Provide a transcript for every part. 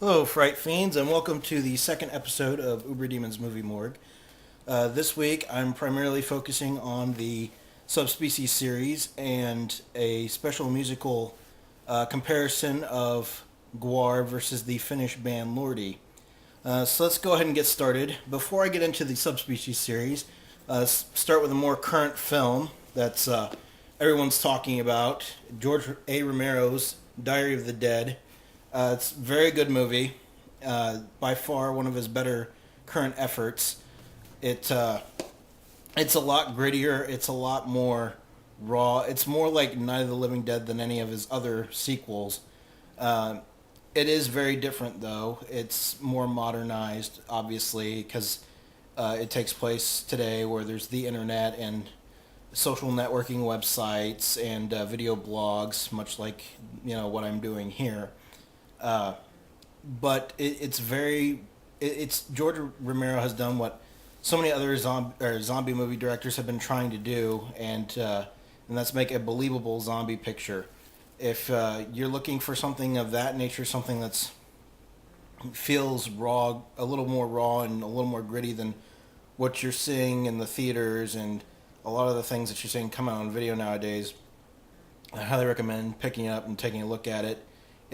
Hello, Fright Fiends, and welcome to the second episode of Uberdemon's Movie Morgue. This week, I'm primarily focusing on the Subspecies series and a special musical comparison of Guar versus the Finnish band Lordi. So let's go ahead and get started. Before I get into the Subspecies series, let's start with a more current film that's everyone's talking about, George A. Romero's Diary of the Dead. It's a very good movie. By far one of his better current efforts. It it's a lot grittier. It's a lot more raw. It's more like Night of the Living Dead than any of his other sequels. Uh, it is very different though. It's more modernized, obviously, because it takes place today where there's the internet and social networking websites and video blogs, much like what I'm doing here. Uh, but it's very it's George Romero has done what so many other zombie movie directors have been trying to do, and that's make a believable zombie picture. If you're looking for something of that nature, something that's feels raw, a little more raw and a little more gritty than what you're seeing in the theaters and a lot of the things that you're seeing come out on video nowadays, I highly recommend picking it up and taking a look at it.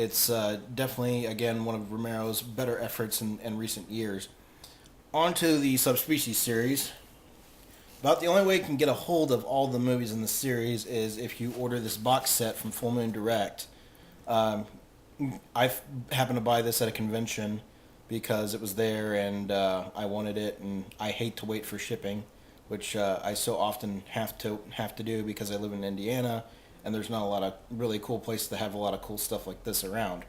It's definitely, again, one of Romero's better efforts in recent years. On to the Subspecies series. About the only way you can get a hold of all the movies in the series is if you order this box set from Full Moon Direct. Um, I happened to buy this at a convention because it was there and I wanted it, and I hate to wait for shipping, which I so often have to do because I live in Indiana and there's not a lot of really cool places to have a lot of cool stuff like this around.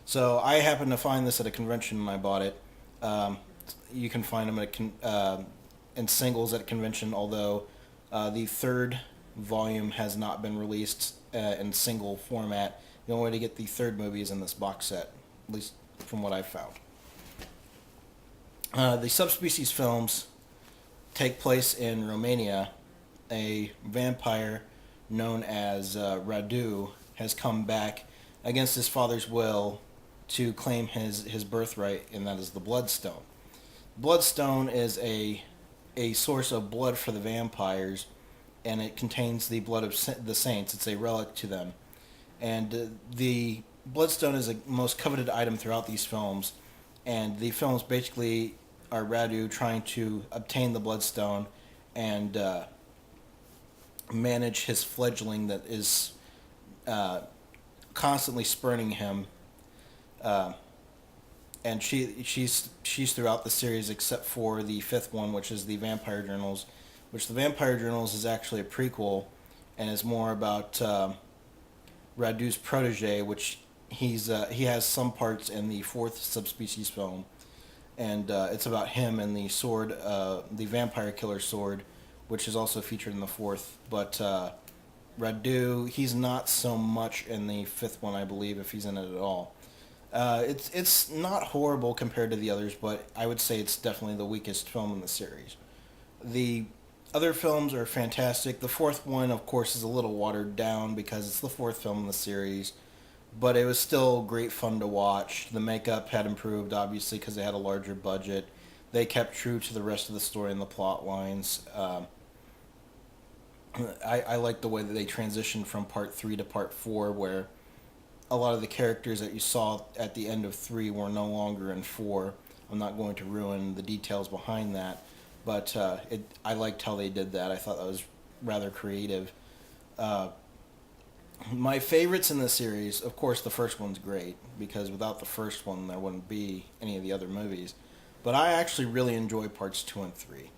So I happened to find this at a convention and I bought it. Um, you can find them in singles at a convention, although the third volume has not been released in single format. The only way to get the third movie is in this box set, at least from what I've found. The Subspecies films take place in Romania. A vampire known as Radu has come back against his father's will to claim his birthright, and that is the Bloodstone. Bloodstone is a source of blood for the vampires, and it contains the blood of the saints. It's a relic to them. And the Bloodstone is the most coveted item throughout these films, and the films basically are Radu trying to obtain the Bloodstone and manage his fledgling that is uh, constantly spurning him. Uh, and she's throughout the series except for the fifth one, which is the Vampire Journals, which the Vampire Journals is actually a prequel and is more about Radu's protege, which he has some parts in the fourth Subspecies film, and it's about him and the sword, the vampire killer sword, which is also featured in the fourth. But Radu, he's not so much in the fifth one, I believe, if he's in it at all. It's not horrible compared to the others, but I would say it's definitely the weakest film in the series. The other films are fantastic. The fourth one, of course, is a little watered down because it's the fourth film in the series, but it was still great fun to watch. The makeup had improved, obviously, because they had a larger budget. They kept true to the rest of the story and the plot lines. I like the way that they transitioned from part three to part four, where a lot of the characters that you saw at the end of three were no longer in four. I'm not going to ruin the details behind that, but I liked how they did that. I thought that was rather creative. Uh, my favorites in the series, of course, the first one's great because without the first one, there wouldn't be any of the other movies. But I actually really enjoy parts two and three.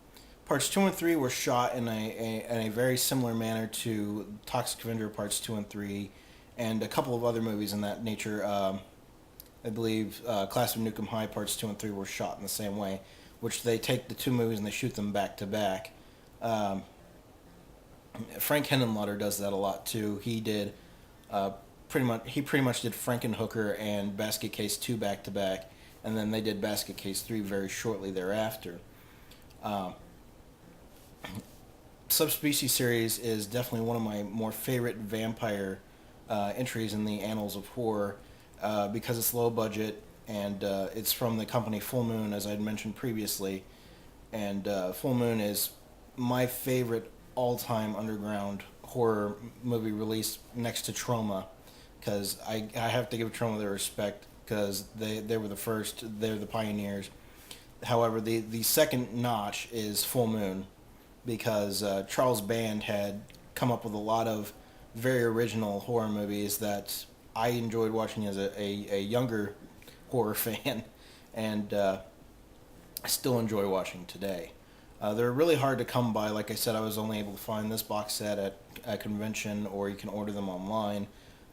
Parts two and three were shot in a very similar manner to Toxic Avenger parts two and three, and a couple of other movies in that nature. I believe Class of Nukem High parts two and three were shot in the same way, which they take the two movies and they shoot them back to back. Um, Frank Henenlotter does that a lot too. He did pretty much did Frankenhooker and Basket Case 2 back to back, and then they did Basket Case 3 very shortly thereafter. Uh, Subspecies series is definitely one of my more favorite vampire entries in the annals of horror because it's low budget. and it's from the company Full Moon, as I'd mentioned previously. And Full Moon is my favorite all-time underground horror movie release next to Trauma, because I have to give Trauma their respect because they were the first, they're the pioneers. However, the second notch is Full Moon, because Charles Band had come up with a lot of very original horror movies that I enjoyed watching as a younger horror fan, and I still enjoy watching today. They're really hard to come by. Like I said, I was only able to find this box set at a convention, or you can order them online.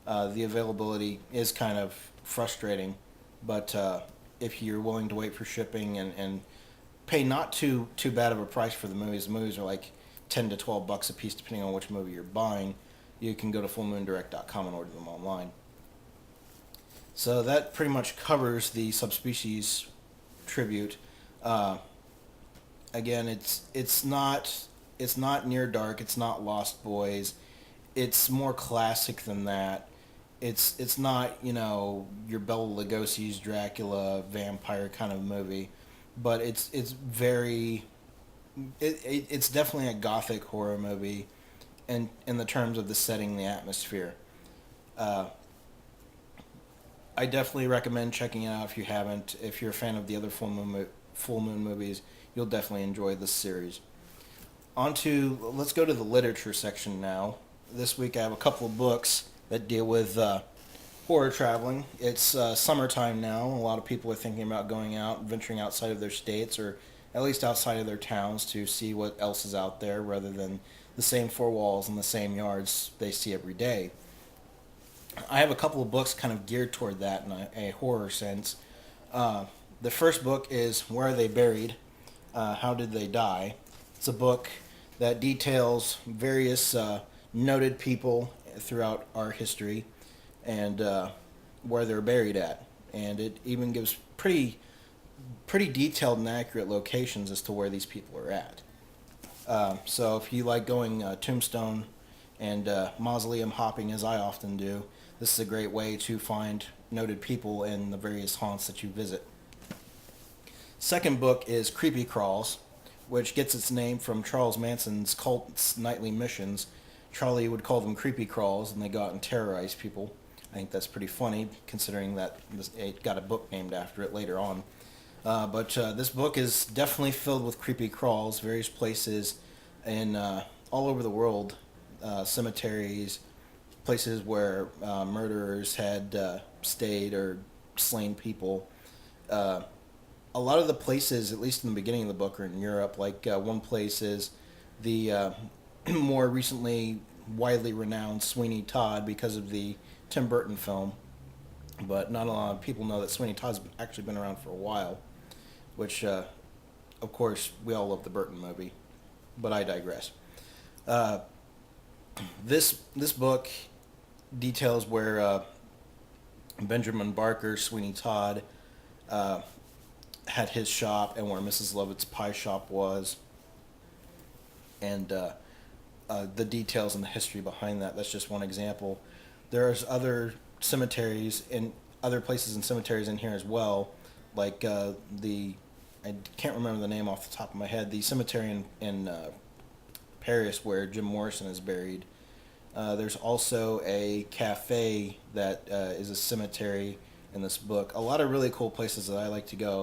The availability is kind of frustrating, but if you're willing to wait for shipping and pay not too bad of a price for the movies are like $10 to $12 a piece depending on which movie you're buying. You can go to fullmoondirect.com and order them online. So that pretty much covers the Subspecies tribute. Uh, Again, it's not Near Dark, it's not Lost Boys. It's more classic than that. It's not, your Bela Lugosi's Dracula vampire kind of movie, but it's very it's definitely a gothic horror movie, in the terms of the setting, the atmosphere. Uh, I definitely recommend checking it out if you haven't. If you're a fan of the other Full Moon movies, you'll definitely enjoy this series. Let's go to the literature section now. This week I have a couple of books that deal with horror traveling. It's summertime now. A lot of people are thinking about going out, venturing outside of their states, or at least outside of their towns, to see what else is out there rather than the same four walls and the same yards they see every day. I have a couple of books kind of geared toward that in a horror sense. The first book is Where Are They Buried? How Did They Die? It's a book that details various noted people throughout our history, and where they're buried at. And it even gives pretty detailed and accurate locations as to where these people are at. So if you like going tombstone and mausoleum hopping, as I often do, this is a great way to find noted people in the various haunts that you visit. Second book is Creepy Crawls, which gets its name from Charles Manson's cult's nightly missions. Charlie would call them creepy crawls, and they go out and terrorize people. I think that's pretty funny, considering that it got a book named after it later on. But this book is definitely filled with creepy crawls, various places in all over the world, cemeteries, places where murderers had stayed or slain people. A lot of the places, at least in the beginning of the book, are in Europe. Like one place is the more recently widely renowned Sweeney Todd, because of the Tim Burton film. But not a lot of people know that Sweeney Todd's actually been around for a while, which, of course, we all love the Burton movie. But I digress. This book details where Benjamin Barker, Sweeney Todd, had his shop, and where Mrs. Lovett's pie shop was, and the details and the history behind that. That's just one example. There's other cemeteries and other places and cemeteries in here as well, like I can't remember the name off the top of my head, the cemetery in Paris where Jim Morrison is buried. There's also a cafe that is a cemetery in this book. A lot of really cool places that I like to go.